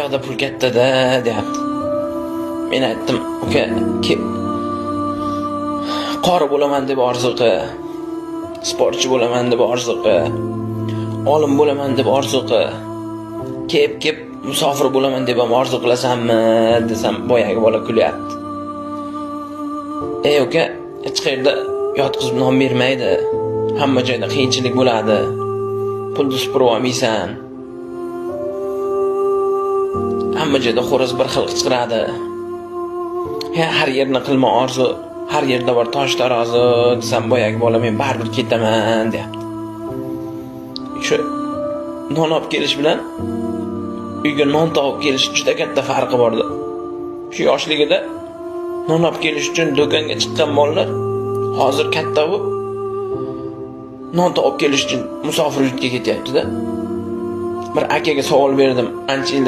yoqda pul katta-da, deyapti. Men aytdim, uka, qori bo'laman deb orzuqi, sportchi bo'laman deb orzuqi, olim bo'laman deb orzuqi, kep musofir bo'laman deb ham orzu qilasanmi desam, boyagi bola kulyapti. Uka, hech qayerda yotqizib non bermaydi. Hamma joyda qiyinchilik bo'ladi. Pulni supurib olmaysan. Hamma joyda xo'roz bir xil qichqiradi. Har yerni qilma orzu, har yerda bor tosh tarozi desam, boyagi bola men baribir ketaman deyapti. Shu non olib kelish bilan uyga non topib kelish juda katta farqi bordi. Shu yoshligida non olib kelish uchun do'konga chiqqan bolalar hozir katta bo'lib non topib kelish uchun musofir yurtga ketyapti-da. Bir akaga savol berdim, ancha